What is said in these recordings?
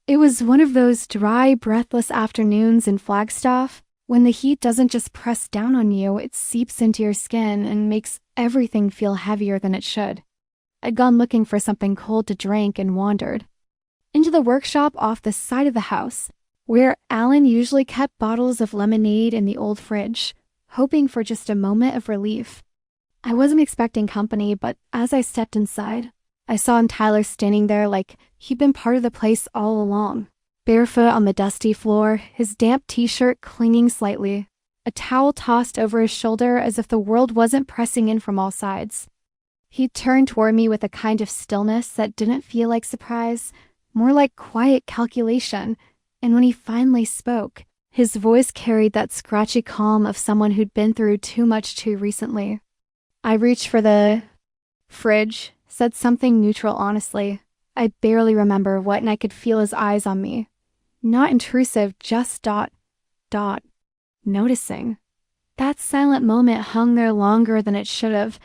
It was one of those dry, breathless afternoons in Flagstaff when the heat doesn't just press down on you, it seeps into your skin and makes everything feel heavier than it should. I'd gone looking for something cold to drink and wandered into the workshop off the side of the house, where Alan usually kept bottles of lemonade in the old fridge, hoping for just a moment of relief. I wasn't expecting company, but as I stepped inside, I saw Tyler standing there like he'd been part of the place all along, barefoot on the dusty floor, his damp t-shirt clinging slightly, a towel tossed over his shoulder as if the world wasn't pressing in from all sides. He turned toward me with a kind of stillness that didn't feel like surprise, more like quiet calculation, and when he finally spoke, his voice carried that scratchy calm of someone who'd been through too much too recently. I reached for the fridge, said something neutral honestly. I barely remember what, and I could feel his eyes on me. Not intrusive, just noticing. That silent moment hung there longer than it should have.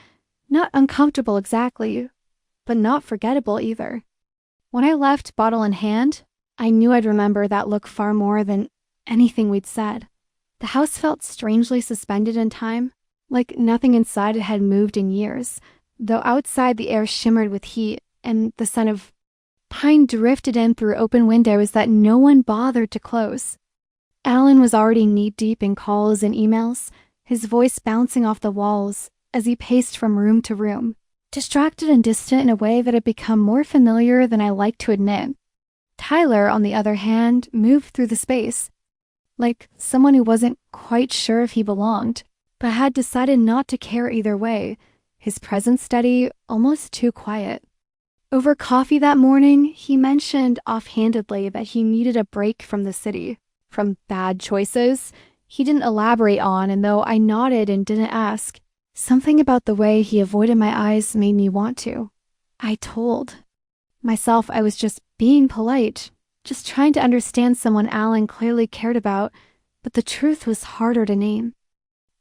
Not uncomfortable exactly, but not forgettable either. When I left, bottle in hand, I knew I'd remember that look far more than anything we'd said. The house felt strangely suspended in time, like nothing inside it had moved in years, though outside the air shimmered with heat, and the scent of pine drifted in through open windows that no one bothered to close. Alan was already knee-deep in calls and emails, his voice bouncing off the walls as he paced from room to room, distracted and distant in a way that had become more familiar than I liked to admit. Tyler, on the other hand, moved through the space, like someone who wasn't quite sure if he belonged, but had decided not to care either way, his presence steady, almost too quiet. Over coffee that morning, he mentioned offhandedly that he needed a break from the city, from bad choices he didn't elaborate on, and though I nodded and didn't ask, something about the way he avoided my eyes made me want to. I told myself I was just being polite, just trying to understand someone Alan clearly cared about, but the truth was harder to name.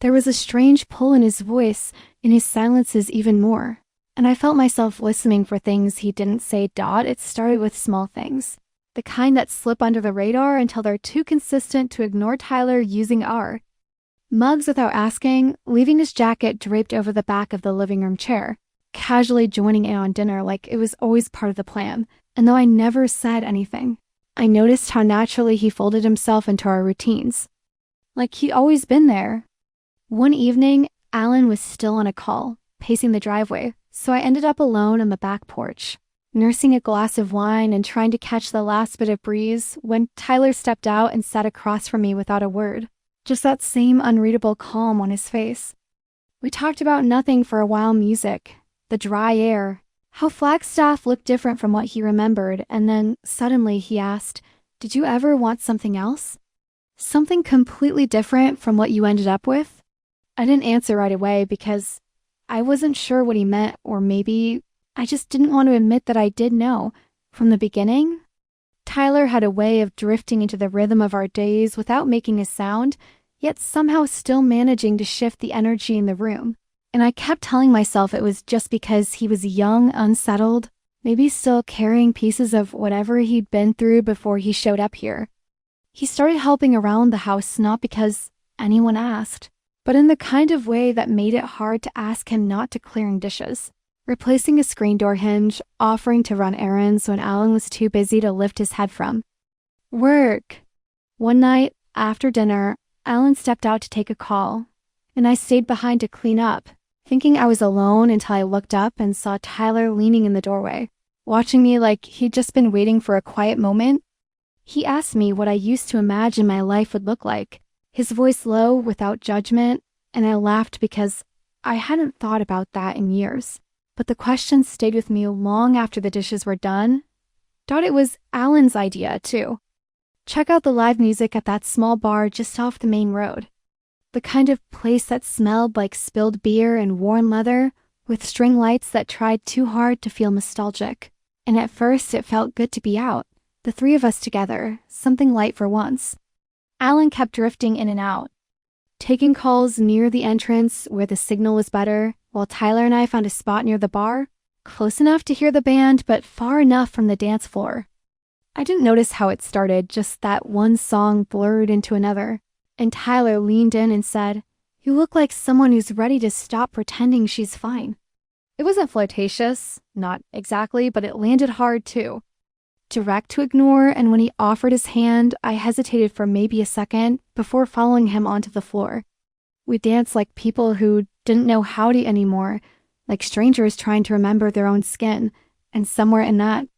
There was a strange pull in his voice, in his silences even more, and I felt myself listening for things he didn't say. It started with small things, the kind that slip under the radar until they're too consistent to ignore Tyler using R. Mugs without asking, leaving his jacket draped over the back of the living room chair, casually joining in on dinner like it was always part of the plan, and though I never said anything, I noticed how naturally he folded himself into our routines, like he'd always been there. One evening, Alan was still on a call, pacing the driveway, so I ended up alone on the back porch, nursing a glass of wine and trying to catch the last bit of breeze when Tyler stepped out and sat across from me without a word, just that same unreadable calm on his face. We talked about nothing for a while: music, the dry air, how Flagstaff looked different from what he remembered, and then suddenly he asked, "Did you ever want something else? Something completely different from what you ended up with?" I didn't answer right away because I wasn't sure what he meant, or maybe I just didn't want to admit that I did know. From the beginning, Tyler had a way of drifting into the rhythm of our days without making a sound, yet somehow still managing to shift the energy in the room. And I kept telling myself it was just because he was young, unsettled, maybe still carrying pieces of whatever he'd been through before he showed up here. He started helping around the house not because anyone asked, but in the kind of way that made it hard to ask him not to, clearing dishes, replacing a screen door hinge, offering to run errands when Alan was too busy to lift his head from work. One night, after dinner, Alan stepped out to take a call, and I stayed behind to clean up, thinking I was alone until I looked up and saw Tyler leaning in the doorway, watching me like he'd just been waiting for a quiet moment. He asked me what I used to imagine my life would look like, his voice low, without judgment, and I laughed because I hadn't thought about that in years. But the question stayed with me long after the dishes were done. It was Alan's idea, too. Check out the live music at that small bar just off the main road. The kind of place that smelled like spilled beer and worn leather, with string lights that tried too hard to feel nostalgic. And at first it felt good to be out, the three of us together, something light for once. Alan kept drifting in and out, taking calls near the entrance where the signal was better, while Tyler and I found a spot near the bar, close enough to hear the band but far enough from the dance floor. I didn't notice how it started, just that one song blurred into another. And Tyler leaned in and said, "You look like someone who's ready to stop pretending she's fine." It wasn't flirtatious, not exactly, but it landed hard too. Direct to ignore, and when he offered his hand, I hesitated for maybe a second before following him onto the floor. We danced like people who didn't know howdy anymore, like strangers trying to remember their own skin, and somewhere in that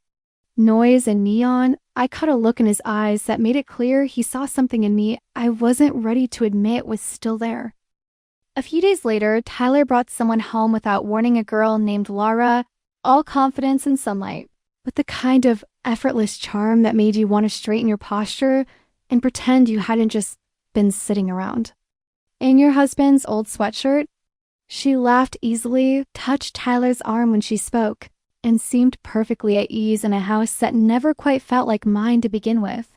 noise and neon, I caught a look in his eyes that made it clear he saw something in me I wasn't ready to admit was still there. A few days later, Tyler brought someone home without warning, a girl named Laura, all confidence and sunlight, with the kind of effortless charm that made you want to straighten your posture and pretend you hadn't just been sitting around. In your husband's old sweatshirt? She laughed easily, touched Tyler's arm when she spoke, and seemed perfectly at ease in a house that never quite felt like mine to begin with.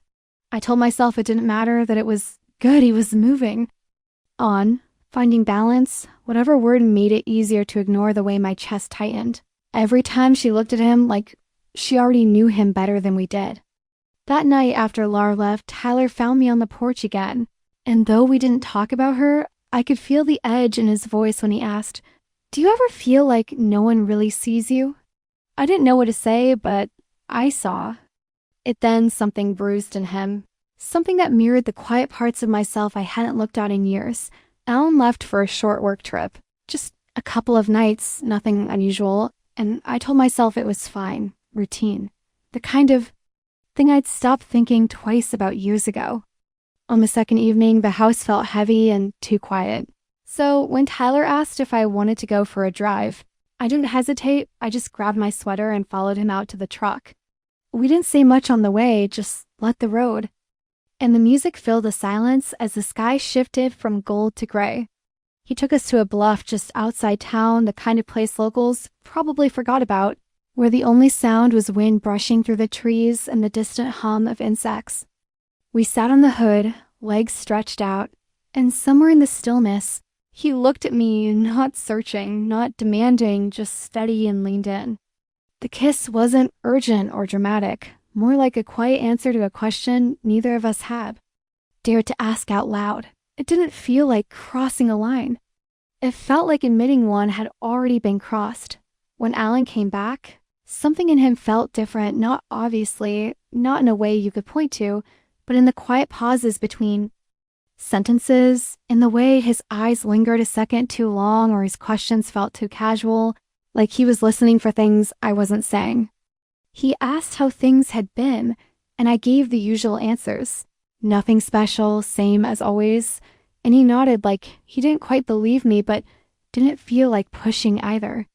I told myself it didn't matter, that it was good he was moving on, finding balance, whatever word made it easier to ignore the way my chest tightened. Every time she looked at him like she already knew him better than we did. That night after Laura left, Tyler found me on the porch again, and though we didn't talk about her, I could feel the edge in his voice when he asked, "Do you ever feel like no one really sees you?" I didn't know what to say, but I saw. It then something bruised in him, something that mirrored the quiet parts of myself I hadn't looked at in years. Alan left for a short work trip, just a couple of nights, nothing unusual, and I told myself it was fine, routine, the kind of thing I'd stopped thinking twice about years ago. On the second evening, the house felt heavy and too quiet. So when Tyler asked if I wanted to go for a drive, I didn't hesitate. I just grabbed my sweater and followed him out to the truck. We didn't say much on the way, just let the road. And the music filled the silence as the sky shifted from gold to gray. He took us to a bluff just outside town, the kind of place locals probably forgot about, where the only sound was wind brushing through the trees and the distant hum of insects. We sat on the hood, legs stretched out, and somewhere in the stillness, he looked at me, not searching, not demanding, just steady, and leaned in. The kiss wasn't urgent or dramatic, more like a quiet answer to a question neither of us had dared to ask out loud. It didn't feel like crossing a line. It felt like admitting one had already been crossed. When Alan came back, something in him felt different, not obviously, not in a way you could point to, but in the quiet pauses between sentences, in the way his eyes lingered a second too long or his questions felt too casual, like he was listening for things I wasn't saying. He asked how things had been, and I gave the usual answers. Nothing special, same as always. And he nodded like he didn't quite believe me, but didn't feel like pushing either.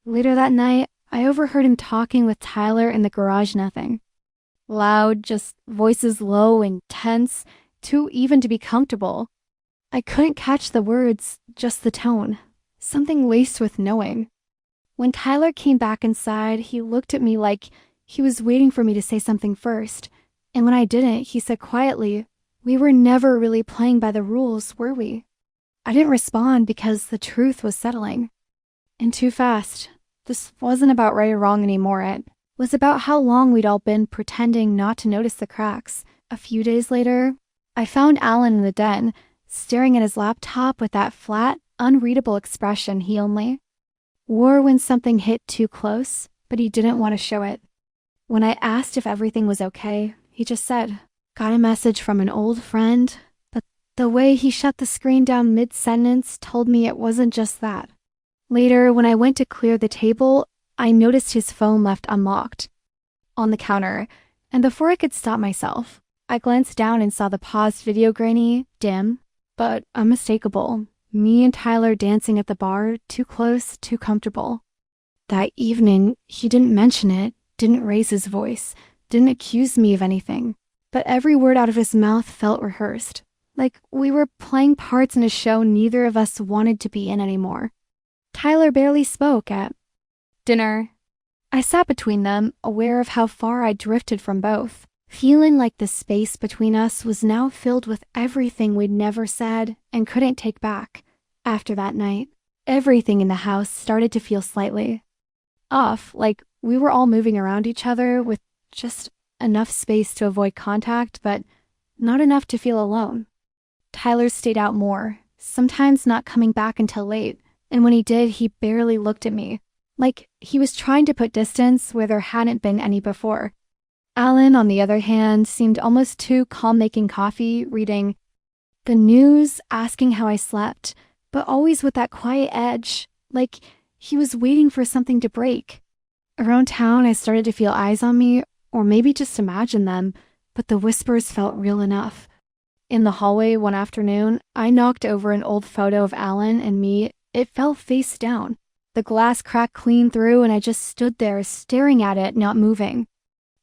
Later that night, I overheard him talking with Tyler in the garage. Nothing loud, just voices low and tense, too even to be comfortable. I couldn't catch the words, just the tone, something laced with knowing. When Tyler came back inside, he looked at me like he was waiting for me to say something first, and when I didn't, he said quietly, "We were never really playing by the rules, were we?" I didn't respond because the truth was settling. And too fast. This wasn't about right or wrong anymore. It was about how long we'd all been pretending not to notice the cracks. A few days later, I found Alan in the den, staring at his laptop with that flat, unreadable expression he only wore when something hit too close, but he didn't want to show it. When I asked if everything was okay, he just said, "Got a message from an old friend," but the way he shut the screen down mid-sentence told me it wasn't just that. Later, when I went to clear the table, I noticed his phone left unlocked on the counter, and before I could stop myself, I glanced down and saw the paused video grainy, dim, but unmistakable. Me and Tyler dancing at the bar, too close, too comfortable. That evening, he didn't mention it, didn't raise his voice, didn't accuse me of anything, but every word out of his mouth felt rehearsed, like we were playing parts in a show neither of us wanted to be in anymore. Tyler barely spoke at dinner. I sat between them, aware of how far I drifted from both, feeling like the space between us was now filled with everything we'd never said and couldn't take back. After that night, everything in the house started to feel slightly off, like we were all moving around each other with just enough space to avoid contact, but not enough to feel alone. Tyler stayed out more, sometimes not coming back until late, and when he did, he barely looked at me, like he was trying to put distance where there hadn't been any before. Alan, on the other hand, seemed almost too calm making coffee, reading the news, asking how I slept, but always with that quiet edge, like he was waiting for something to break. Around town, I started to feel eyes on me, or maybe just imagine them, but the whispers felt real enough. In the hallway one afternoon, I knocked over an old photo of Alan and me. It fell face down. The glass cracked clean through, and I just stood there staring at it, not moving.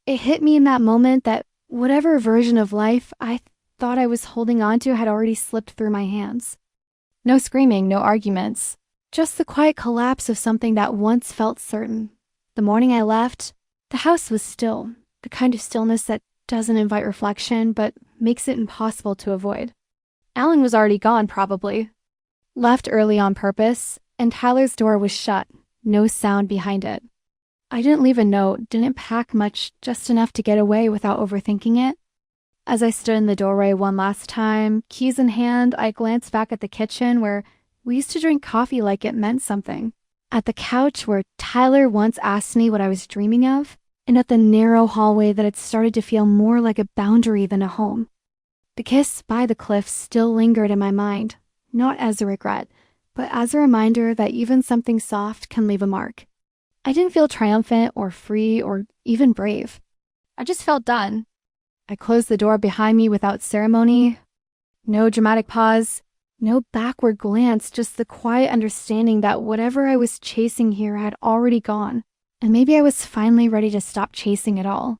It hit me in that moment that whatever version of life I thought I was holding on to had already slipped through my hands. No screaming, no arguments, just the quiet collapse of something that once felt certain. The morning I left, the house was still, the kind of stillness that doesn't invite reflection, but makes it impossible to avoid. Alan was already gone, probably. Left early on purpose, and Tyler's door was shut, no sound behind it. I didn't leave a note, didn't pack much, just enough to get away without overthinking it. As I stood in the doorway one last time, keys in hand, I glanced back at the kitchen where we used to drink coffee like it meant something. At the couch where Tyler once asked me what I was dreaming of, and at the narrow hallway that had started to feel more like a boundary than a home. The kiss by the cliff still lingered in my mind, not as a regret, but as a reminder that even something soft can leave a mark. I didn't feel triumphant or free or even brave. I just felt done. I closed the door behind me without ceremony. No dramatic pause, no backward glance, just the quiet understanding that whatever I was chasing here had already gone, and maybe I was finally ready to stop chasing it all.